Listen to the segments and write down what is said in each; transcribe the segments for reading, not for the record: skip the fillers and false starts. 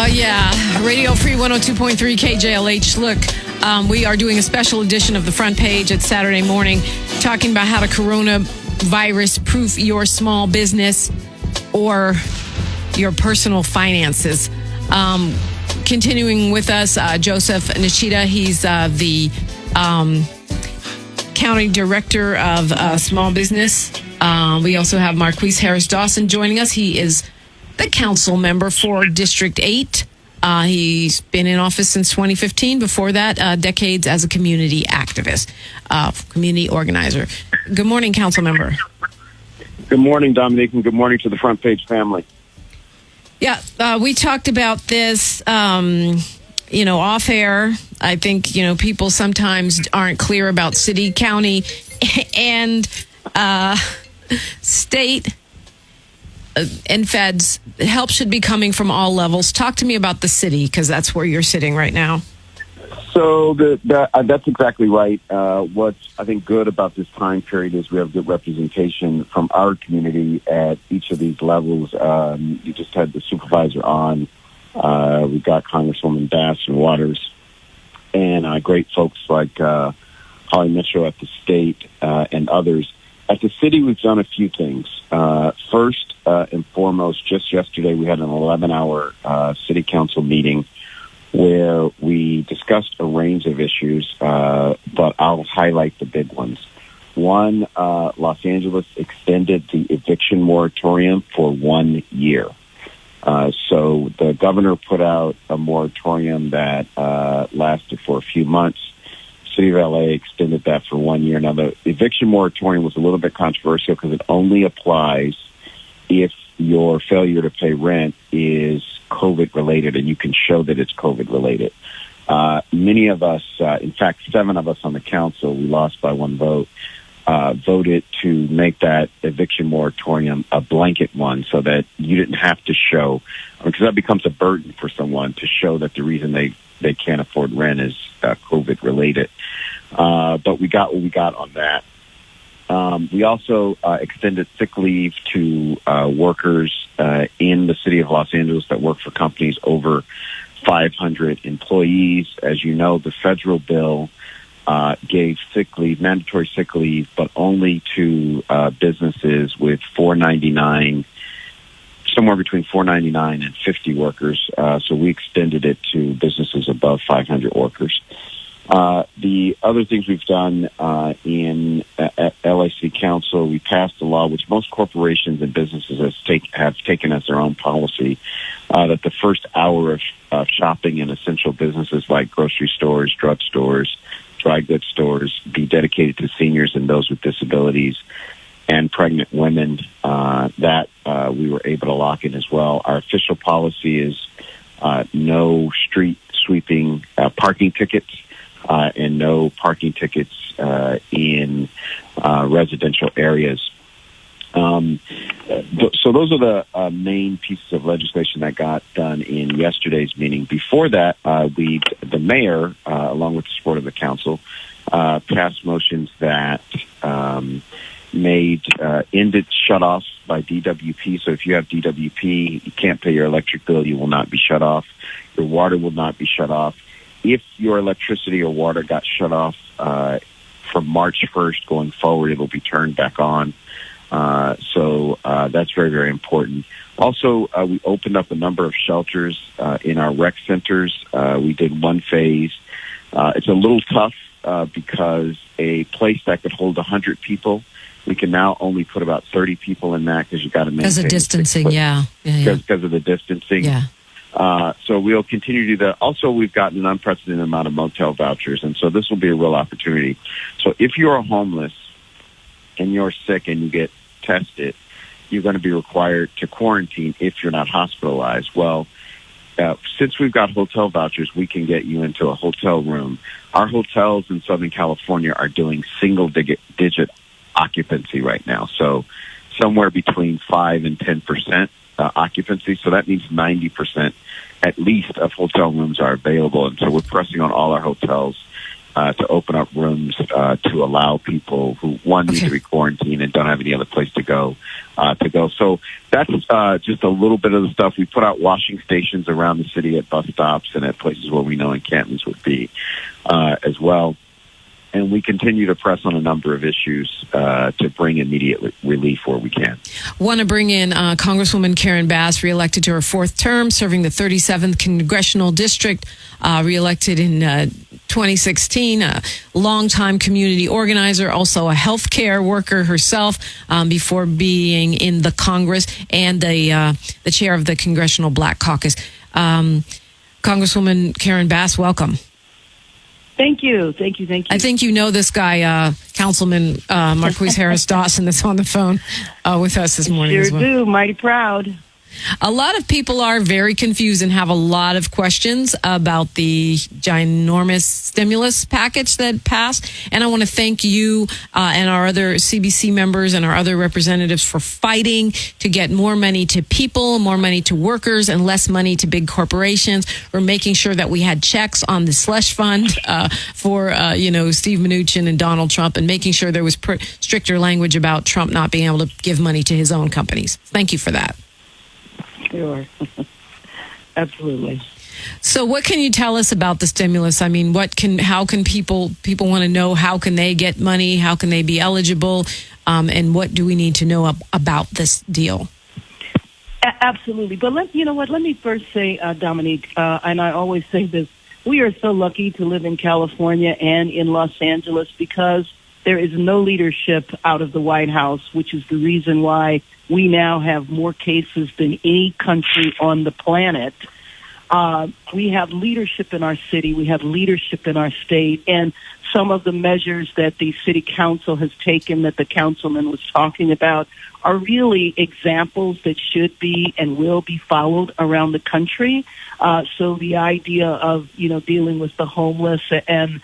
Yeah. Radio Free 102.3 KJLH. Look, we are doing a special edition of the Front Page at Saturday morning, talking about how to coronavirus-proof your small business or your personal finances. Continuing with us, Joseph Nishida. He's the County Director of Small Business. We also have Marquise Harris-Dawson joining us. He is the council member for District 8. He's been in office since 2015. Before that, decades as a community activist, community organizer. Good morning, council member. Good morning, Dominique, and good morning to the Front Page family. Yeah, we talked about this, off air. I think, people sometimes aren't clear about city, county, and state and feds. Help should be coming from all levels. Talk to me about the city, because that's where you're sitting right now. So that's exactly right. What's, I think, good about this time period is we have good representation from our community at each of these levels. You just had the supervisor on. We've got Congresswoman Bass and Waters, and great folks like Holly Mitchell at the state and others. At the city, we've done a few things. First and foremost, just yesterday, we had an 11-hour city council meeting where we discussed a range of issues, but I'll highlight the big ones. One, Los Angeles extended the eviction moratorium for 1 year. So the governor put out a moratorium that lasted for a few months. City of LA extended that for 1 year. Now, the eviction moratorium was a little bit controversial because it only applies if your failure to pay rent is COVID-related, and you can show that it's COVID-related. Many of us, in fact, 7 of us on the council, we lost by 1 vote, voted to make that eviction moratorium a blanket one so that you didn't have to show, because that becomes a burden for someone to show that the reason they can't afford rent is COVID-related. But we got what we got on that. We also extended sick leave to workers in the city of Los Angeles that work for companies over 500 employees. As you know, the federal bill gave sick leave, mandatory sick leave, but only to businesses with $4.99, somewhere between $4.99 and 50 workers. So we extended it to businesses above 500 workers. The other things we've done in LAC Council, we passed a law which most corporations and businesses have taken as their own policy, that the first hour of shopping in essential businesses like grocery stores, drug stores, dry goods stores be dedicated to seniors and those with disabilities and pregnant women. That we were able to lock in as well. Our official policy is no street sweeping parking tickets. And no parking tickets in residential areas. So those are the main pieces of legislation that got done in yesterday's meeting. Before that, the mayor, along with the support of the council, passed motions that ended shutoffs by DWP. So if you have DWP, you can't pay your electric bill, you will not be shut off. Your water will not be shut off. If your electricity or water got shut off from March 1st going forward, it will be turned back on. So that's very, very important. Also, we opened up a number of shelters in our rec centers. We did one phase. It's a little tough because a place that could hold 100 people, we can now only put about 30 people in that because you got to maintain because of distancing. Because of the distancing. Yeah. So we'll continue to do that. Also, we've gotten an unprecedented amount of motel vouchers, and so this will be a real opportunity. So if you're homeless and you're sick and you get tested, you're going to be required to quarantine if you're not hospitalized. Well, since we've got hotel vouchers, we can get you into a hotel room. Our hotels in Southern California are doing single-digit occupancy right now, so somewhere between 5 and 10%. Occupancy, so that means 90% at least of hotel rooms are available, and so we're pressing on all our hotels to open up rooms to allow people who, one, need to be quarantined and don't have any other place to go, to go. So that's just a little bit of the stuff. We put out washing stations around the city at bus stops and at places where we know encampments would be as well. And we continue to press on a number of issues to bring immediate relief where we can. Want to bring in Congresswoman Karen Bass, reelected to her fourth term, serving the 37th Congressional District, reelected in 2016, a longtime community organizer, also a healthcare worker herself before being in the Congress, and the chair of the Congressional Black Caucus. Congresswoman Karen Bass, welcome. Thank you. I think you know this guy, Councilman Marquise Harris Dawson, that's on the phone with us this morning as well. Sure do. Mighty proud. A lot of people are very confused and have a lot of questions about the ginormous stimulus package that passed. And I want to thank you and our other CBC members and our other representatives for fighting to get more money to people, more money to workers, and less money to big corporations. We're making sure that we had checks on the slush fund for Steve Mnuchin and Donald Trump, and making sure there was stricter language about Trump not being able to give money to his own companies. Thank you for that. Sure. Absolutely. So what can you tell us about the stimulus? I mean, how can people want to know, how can they get money? How can they be eligible? And what do we need to know about this deal? Absolutely. But let me first say, Dominique, and I always say this, we are so lucky to live in California and in Los Angeles because there is no leadership out of the White House, which is the reason why we now have more cases than any country on the planet. We have leadership in our city. We have leadership in our state. And some of the measures that the city council has taken that the councilman was talking about are really examples that should be and will be followed around the country. So the idea of, dealing with the homeless and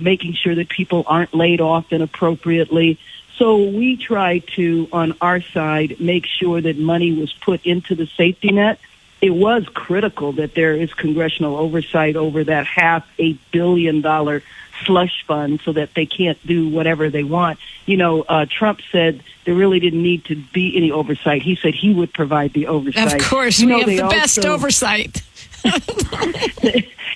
making sure that people aren't laid off inappropriately. So we try to, on our side, make sure that money was put into the safety net. It was critical that there is congressional oversight over that $500 million slush fund so that they can't do whatever they want. Trump said there really didn't need to be any oversight. He said he would provide the oversight. Of course, we have the best oversight.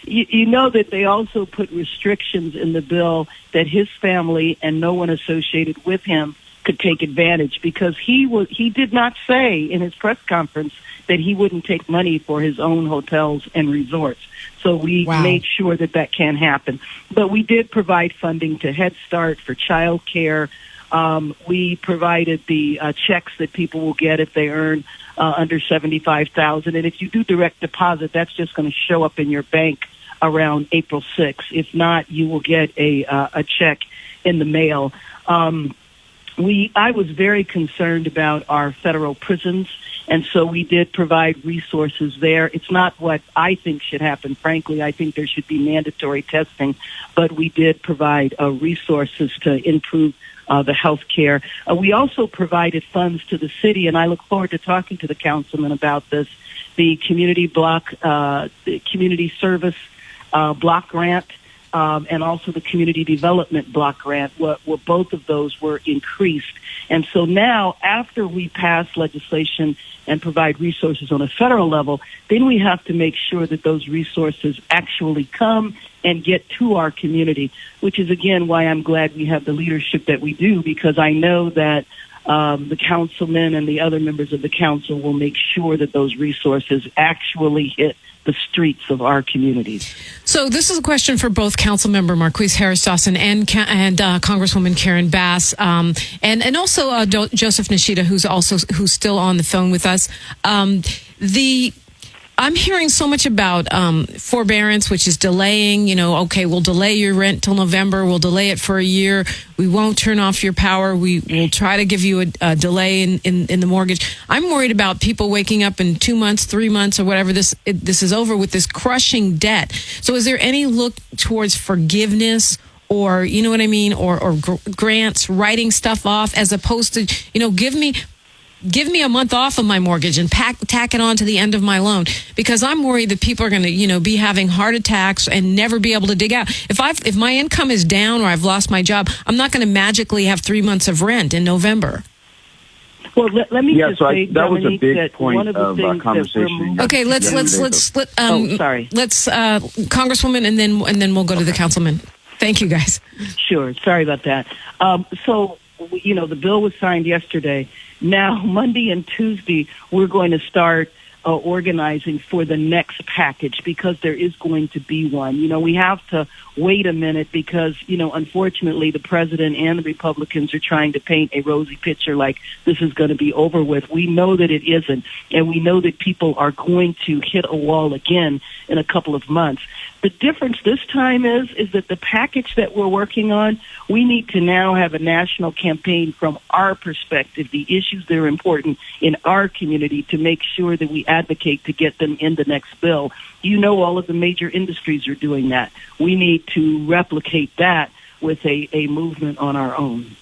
You know that they also put restrictions in the bill that his family and no one associated with him could take advantage, because he did not say in his press conference that he wouldn't take money for his own hotels and resorts. So we made sure that can't happen. But we did provide funding to Head Start for child care. We provided the checks that people will get if they earn under $75,000. And if you do direct deposit, that's just going to show up in your bank around April 6th. If not, you will get a check in the mail. I was very concerned about our federal prisons, and so we did provide resources there. It's not what I think should happen, frankly. I think there should be mandatory testing, but we did provide resources to improve the health care. We also provided funds to the city, and I look forward to talking to the councilman about this, the community service block grant, and also the community development block grant, where both of those were increased. And so now, after we pass legislation and provide resources on a federal level, then we have to make sure that those resources actually come and get to our community, which is, again, why I'm glad we have the leadership that we do, because I know that the councilmen and the other members of the council will make sure that those resources actually hit the streets of our communities. So this is a question for both Councilmember Marquise Harris Dawson and Congresswoman Karen Bass, and also Joseph Nishida, who's still on the phone with us. I'm hearing so much about forbearance, which is delaying, okay, we'll delay your rent till November. We'll delay it for a year. We won't turn off your power. We will try to give you a delay in the mortgage. I'm worried about people waking up in 2 months, 3 months, or whatever this is over with this crushing debt. So is there any look towards forgiveness or, or grants, writing stuff off, as opposed to, give me a month off of my mortgage and tack it on to the end of my loan, because I'm worried that people are going to, be having heart attacks and never be able to dig out. If my income is down or I've lost my job, I'm not going to magically have 3 months of rent in November. Well, let me just say, that was a big point one of the things conversation. Okay, let's sorry. Let's Congresswoman, and then we'll go to the councilman. Thank you, guys. Sure. Sorry about that. So, the bill was signed yesterday. Now, Monday and Tuesday, we're going to start organizing for the next package, because there is going to be one. We have to wait a minute because, unfortunately, the president and the Republicans are trying to paint a rosy picture like this is going to be over with. We know that it isn't, and we know that people are going to hit a wall again in a couple of months. The difference this time is that the package that we're working on, we need to now have a national campaign from our perspective, the issues that are important in our community, to make sure that we advocate to get them in the next bill. All of the major industries are doing that. We need to replicate that with a movement on our own.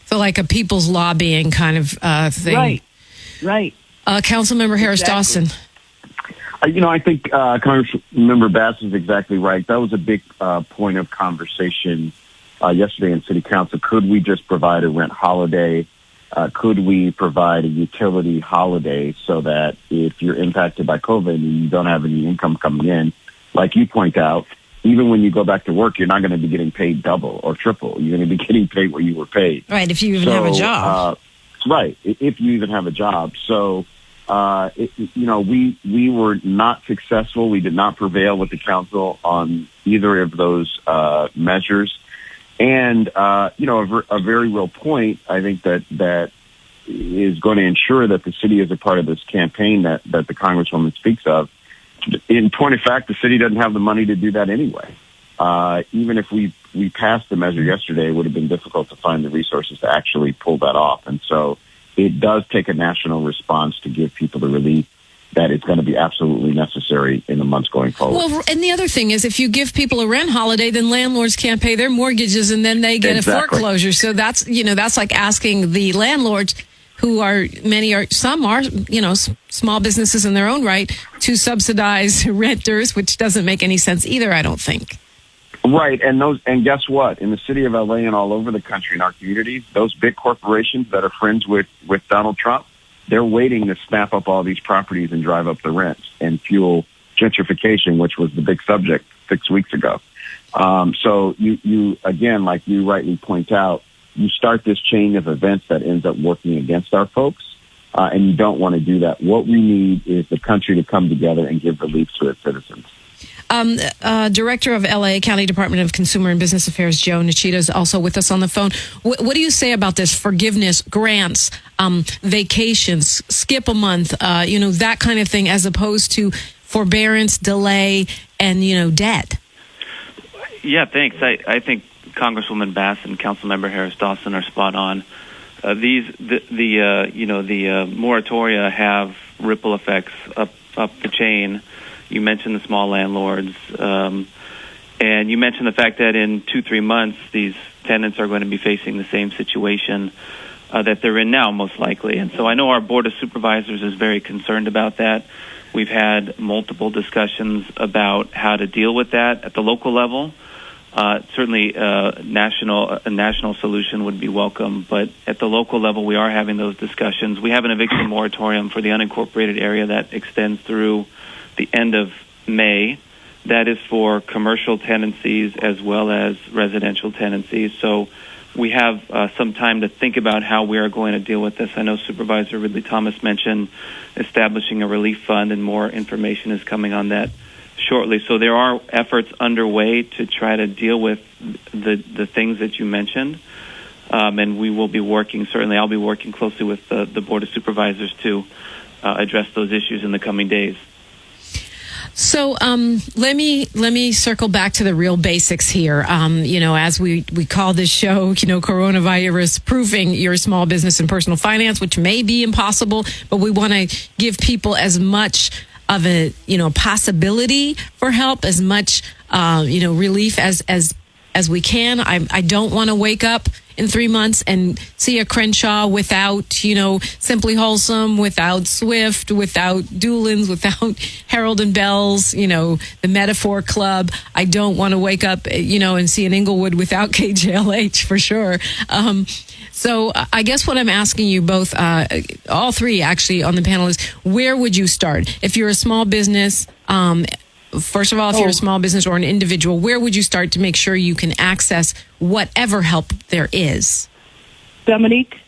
So like a people's lobbying kind of thing. Right. Councilmember Harris Dawson. I think Congressmember Bass is exactly right. That was a big point of conversation yesterday in City Council. Could we just provide a rent holiday? Could we provide a utility holiday so that if you're impacted by COVID and you don't have any income coming in, like you point out, even when you go back to work, you're not going to be getting paid double or triple. You're going to be getting paid what you were paid. Right, if you even have a job. Right, if you even have a job. So, we were not successful. We did not prevail with the council on either of those measures. And, a very real point, I think that is going to ensure that the city is a part of this campaign that the Congresswoman speaks of. In point of fact, the city doesn't have the money to do that anyway. Even if we passed the measure yesterday, it would have been difficult to find the resources to actually pull that off. And so it does take a national response to give people the relief that is going to be absolutely necessary in the months going forward. Well, and the other thing is, if you give people a rent holiday, then landlords can't pay their mortgages, and then they get a foreclosure. So that's like asking the landlords, who some are small businesses in their own right, to subsidize renters, which doesn't make any sense either, I don't think. Right, and guess what? In the city of LA and all over the country in our communities, those big corporations that are friends with Donald Trump, they're waiting to snap up all these properties and drive up the rents and fuel gentrification, which was the big subject 6 weeks ago. So you again, like you rightly point out, you start this chain of events that ends up working against our folks, and you don't want to do that. What we need is the country to come together and give relief to its citizens. Director of LA County Department of Consumer and Business Affairs, Joe Nishida, is also with us on the phone. What do you say about this? Forgiveness, grants, vacations, skip a month, that kind of thing, as opposed to forbearance, delay, and, debt? Yeah, thanks. I think Congresswoman Bass and Councilmember Harris Dawson are spot on. The moratoria have ripple effects up the chain. You mentioned the small landlords, and you mentioned the fact that in 2-3 months, these tenants are going to be facing the same situation that they're in now, most likely. And so I know our Board of Supervisors is very concerned about that. We've had multiple discussions about how to deal with that at the local level. Certainly, a national solution would be welcome, but at the local level, we are having those discussions. We have an eviction moratorium for the unincorporated area that extends through the end of May. That is for commercial tenancies as well as residential tenancies. So we have some time to think about how we are going to deal with this. I know Supervisor Ridley Thomas mentioned establishing a relief fund, and more information is coming on that shortly. So there are efforts underway to try to deal with the things that you mentioned. And we will be working, certainly I'll be working closely with the Board of Supervisors to address those issues in the coming days. So let me circle back to the real basics here. As we call this show, coronavirus proofing your small business and personal finance, which may be impossible, but we want to give people as much of a possibility for help, as much relief as we can. I don't want to wake up in 3 months and see a Crenshaw without, Simply Wholesome, without Swift, without Doolin's, without Harold and Bell's, the Metaphor Club. I don't want to wake up, and see an Inglewood without KJLH for sure. So I guess what I'm asking you both, all three actually on the panel, is where would you start? If you're a small business, first of all, if you're a small business or an individual, where would you start to make sure you can access whatever help there is? Dominique,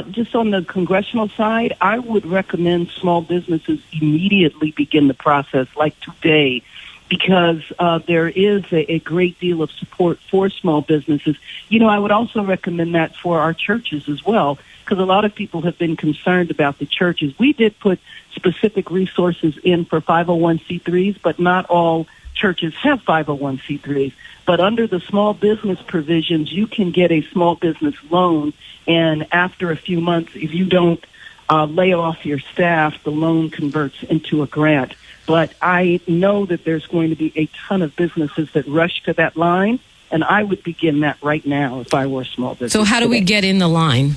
just on the congressional side, I would recommend small businesses immediately begin the process, like today, because there is a great deal of support for small businesses. I would also recommend that for our churches as well, because a lot of people have been concerned about the churches. We did put specific resources in for 501c3s, but not all churches have 501c3s. But under the small business provisions, you can get a small business loan, and after a few months, if you don't lay off your staff, the loan converts into a grant. But I know that there's going to be a ton of businesses that rush to that line, and I would begin that right now if I were a small business. So how do we get in the line?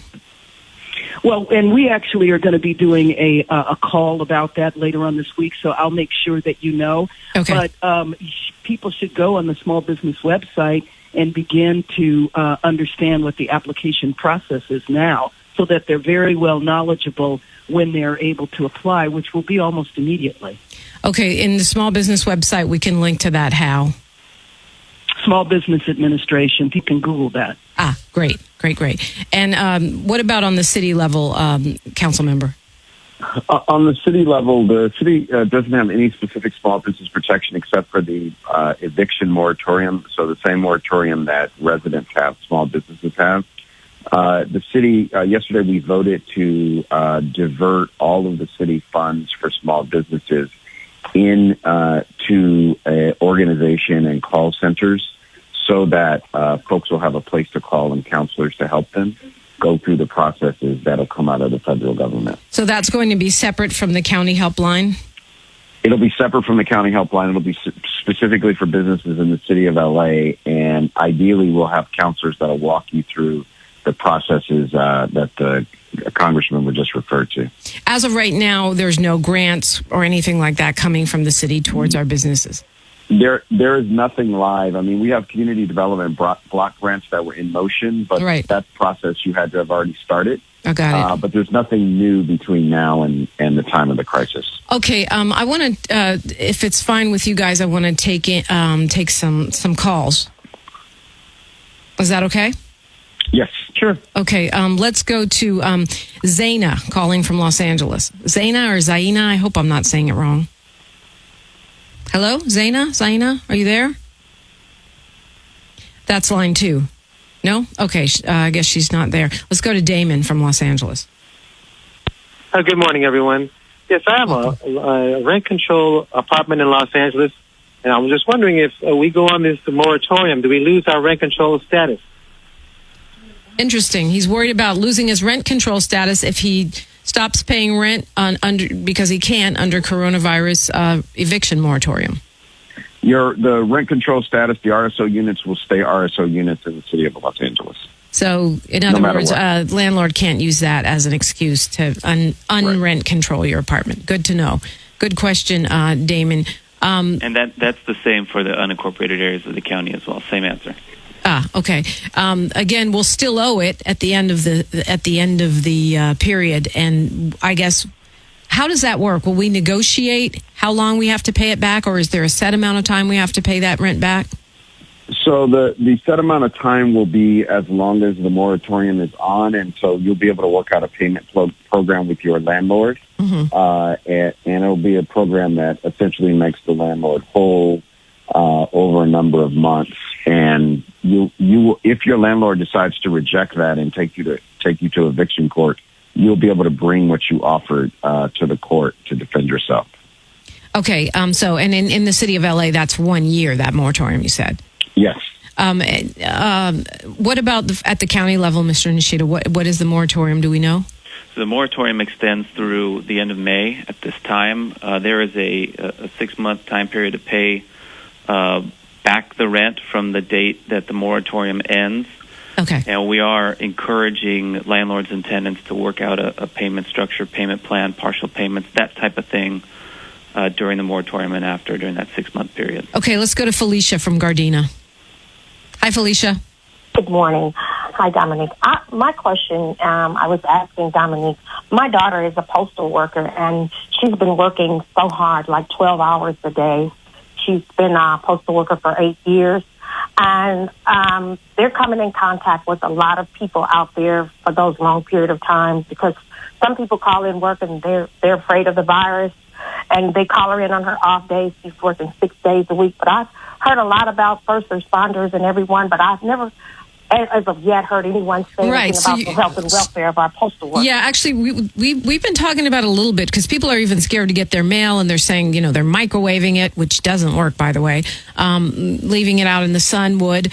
Well, and we actually are going to be doing a call about that later on this week, so I'll make sure that you know. Okay. But people should go on the small business website and begin to understand what the application process is now, so that they're very well knowledgeable when they're able to apply, which will be almost immediately. Okay, in the small business website, we can link to that. How? Small Business Administration. You can Google that. Ah, great. And what about on the city level, council member? On the city level, the city doesn't have any specific small business protection except for the eviction moratorium. So the same moratorium that residents have, small businesses have. The city, yesterday we voted to divert all of the city funds for small businesses in to organization and call centers, so that folks will have a place to call and counselors to help them go through the processes that'll come out of the federal government. So that's going to be separate from the county helpline? It'll be separate from the county helpline. It'll be specifically for businesses in the city of LA, and ideally we'll have counselors that'll walk you through the processes that the congressman would just refer to. As of right now, there's no grants or anything like that coming from the city towards our businesses? There is nothing live. I mean, we have community development block grants that were in motion, but that process you had to have already started. I got it. But there's nothing new between now and the time of the crisis. Okay, I want to, if it's fine with you guys, I want to take some calls. Is that okay? Yes, sure. Okay, let's go to Zaina calling from Los Angeles. Zaina or Zaina? I hope I'm not saying it wrong. Hello, Zaina? Zaina, are you there? That's line 2. No? Okay, I guess she's not there. Let's go to Damon from Los Angeles. Good morning, everyone. Yes, I have a rent control apartment in Los Angeles, and I was just wondering if we go on this moratorium, do we lose our rent control status? Interesting. He's worried about losing his rent control status if he stops paying rent because he can't under coronavirus eviction moratorium. The rent control status, the RSO units will stay RSO units in the city of Los Angeles. So, in other words, landlord can't use that as an excuse to unrent control your apartment. Good to know. Good question, Damon. And that's the same for the unincorporated areas of the county as well. Same answer. Okay. Again, we'll still owe it at the end of the period, and I guess, how does that work? Will we negotiate how long we have to pay it back, or is there a set amount of time we have to pay that rent back? So the set amount of time will be as long as the moratorium is on, and so you'll be able to work out a payment program with your landlord, and it'll be a program that essentially makes the landlord whole over a number of months. And you if your landlord decides to reject that and take you to eviction court, you'll be able to bring what you offered to the court to defend yourself. Okay. So, and in the city of LA, that's 1 year, that moratorium, you said? Yes. What about at the county level, Mr. Nishida? What is the moratorium? Do we know? So the moratorium extends through the end of May. At this time, there is a 6-month time period to pay back the rent from the date that the moratorium ends. Okay. And we are encouraging landlords and tenants to work out a payment structure, payment plan, partial payments, that type of thing during the moratorium and after, during that 6-month period. Okay, let's go to Felicia from Gardena. Hi, Felicia. Good morning. Hi, Dominique. My question, I was asking Dominique, my daughter is a postal worker, and she's been working so hard, like 12 hours a day. She's been a postal worker for 8 years, and they're coming in contact with a lot of people out there for those long period of time, because some people call in work and they're afraid of the virus, and they call her in on her off days. She's working 6 days a week. But I've heard a lot about first responders and everyone, but I've never, as of yet, heard anyone say anything about the health and welfare of our postal workers. Yeah, actually, we've been talking about it a little bit, because people are even scared to get their mail, and they're saying, they're microwaving it, which doesn't work, by the way. Leaving it out in the sun would.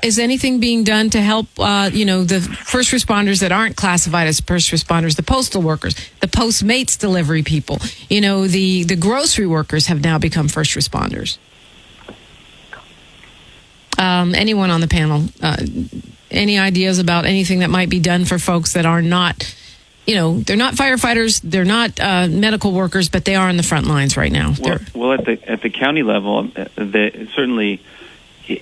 Is anything being done to help, the first responders that aren't classified as first responders, the postal workers, the Postmates delivery people, the grocery workers have now become first responders? Anyone on the panel, any ideas about anything that might be done for folks that are not, they're not firefighters, they're not medical workers, but they are on the front lines right now? Well, at the county level, certainly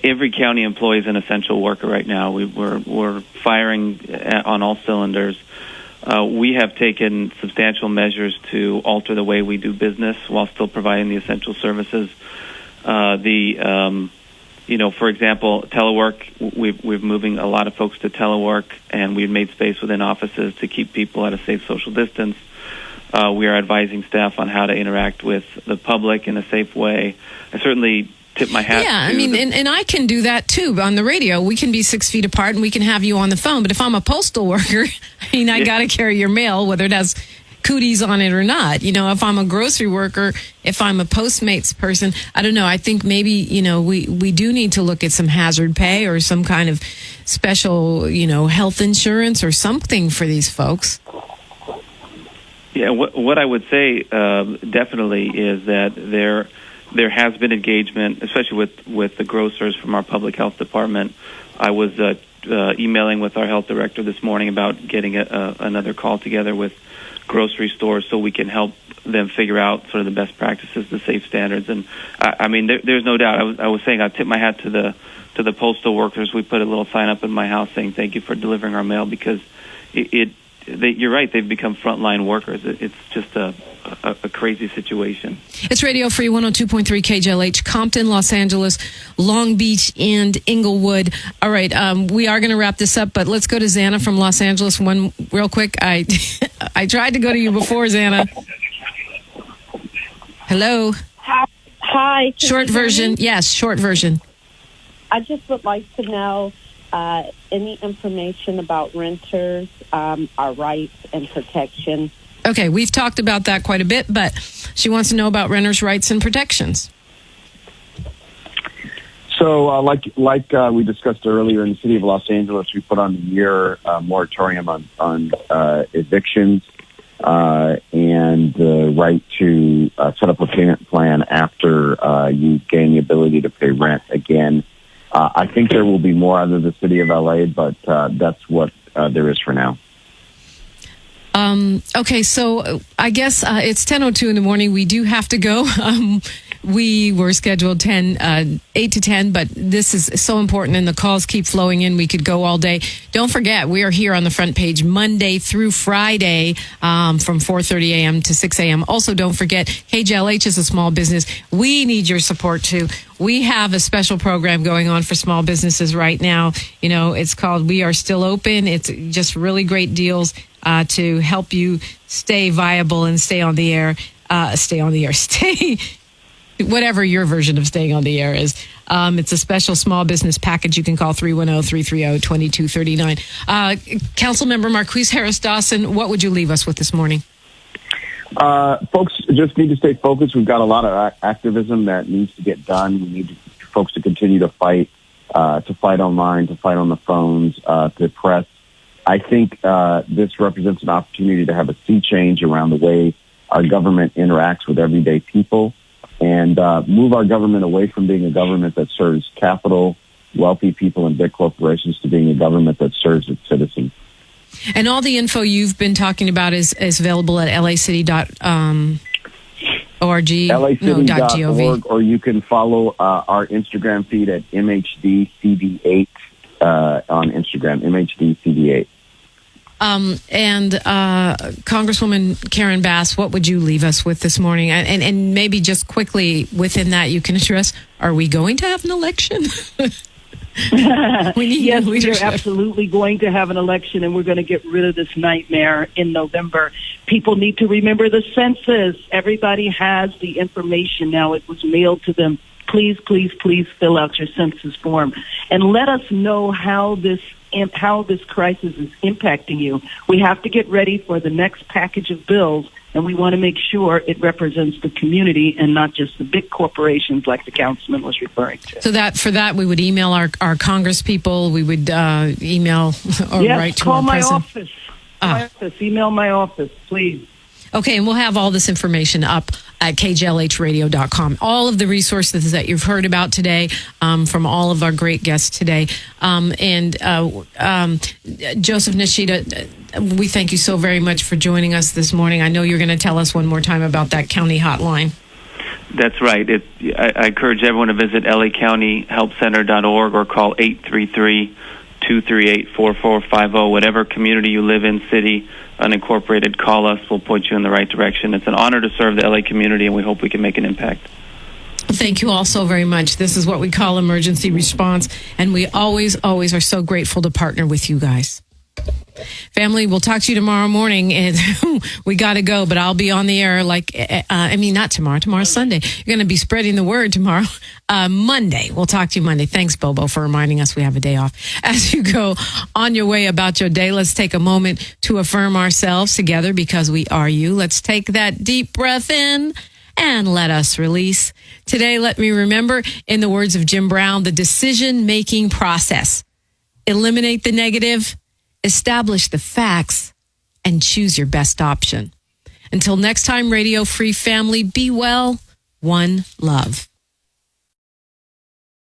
every county employee is an essential worker right now. We're firing on all cylinders. We have taken substantial measures to alter the way we do business while still providing the essential services. For example, telework, we're moving a lot of folks to telework, and we've made space within offices to keep people at a safe social distance. We are advising staff on how to interact with the public in a safe way. I certainly tip my hat. Yeah, and I can do that too. On the radio, we can be 6 feet apart and we can have you on the phone. But if I'm a postal worker, I got to carry your mail, whether it has cooties on it or not. If I'm a grocery worker, if I'm a Postmates person, I don't know. I think maybe, we do need to look at some hazard pay or some kind of special, health insurance or something for these folks. Yeah, what I would say definitely is that there has been engagement, especially with the grocers from our public health department. I was emailing with our health director this morning about getting another call together with grocery stores so we can help them figure out sort of the best practices, the safe standards. And there's no doubt. I was saying I tip my hat to the postal workers. We put a little sign up in my house saying thank you for delivering our mail, because you're right, they've become frontline workers. It's just a crazy situation. It's Radio Free 102.3 KJLH, Compton, Los Angeles, Long Beach, and Inglewood. All right, we are going to wrap this up, but let's go to Xana from Los Angeles. One real quick. I tried to go to you before, Xana. Hello. Hi. Short version. Yes, short version. I just would like to know any information about renters, our rights and protection. Okay, we've talked about that quite a bit, but she wants to know about renters' rights and protections. So, like we discussed earlier, in the city of Los Angeles, we put on a year moratorium on evictions and the right to set up a payment plan after you gain the ability to pay rent again. I think there will be more out of the city of LA, but that's what there is for now. Okay, so I guess it's 10:02 in the morning. We do have to go. We were scheduled 8 to 10, but this is so important, and the calls keep flowing in. We could go all day. Don't forget, we are here on the front page Monday through Friday from 4:30 a.m. to 6 a.m. Also, don't forget, KJLH is a small business. We need your support, too. We have a special program going on for small businesses right now. It's called We Are Still Open. It's just really great deals to help you stay viable and stay on the air. Stay whatever your version of staying on the air is. It's a special small business package. You can call 310-330-2239. Councilmember Marquise Harris Dawson, what would you leave us with this morning? Folks just need to stay focused. We've got a lot of activism that needs to get done. We need folks to continue to fight online, to fight on the phones, to press. I think this represents an opportunity to have a sea change around the way our government interacts with everyday people, and move our government away from being a government that serves capital wealthy people and big corporations to being a government that serves its citizens. And all the info you've been talking about is available at lacity.org. LAcity.org, or you can follow our Instagram feed at MHDCD8 on Instagram, MHDCD8. And Congresswoman Karen Bass, what would you leave us with this morning? And maybe just quickly within that, you can address, are we going to have an election? Yes, we're absolutely going to have an election, and we're going to get rid of this nightmare in November. People need to remember the census. Everybody has the information now. It was mailed to them. Please, please, please fill out your census form and let us know how this crisis is impacting you. We have to get ready for the next package of bills, and we want to make sure it represents the community and not just the big corporations like the councilman was referring to. So for that, we would email our Congress people. We would email or write to call our my president. office. Email my office, please. Okay, and we'll have all this information up at KJLHradio.com. All of the resources that you've heard about today from all of our great guests today. And Joseph Nishida, we thank you so very much for joining us this morning. I know you're going to tell us one more time about that county hotline. That's right. I encourage everyone to visit lacountyhelpcenter.org or call 833-238-4450. Whatever community you live in, city, unincorporated, call us. We'll point you in the right direction. It's an honor to serve the LA community, and we hope we can make an impact. Thank you all so very much. This is what we call emergency response, and we always, always are so grateful to partner with you guys. Family, we'll talk to you tomorrow morning, and we got to go, but I'll be on the air not tomorrow. Tomorrow's Sunday. You're going to be spreading the word tomorrow. Monday. We'll talk to you Monday. Thanks, Bobo, for reminding us we have a day off. As you go on your way about your day, let's take a moment to affirm ourselves together because we are you. Let's take that deep breath in and let us release. Today, let me remember, in the words of Jim Brown, the decision-making process. Eliminate the negative, establish the facts, and choose your best option. Until next time, Radio Free family, be well, one love.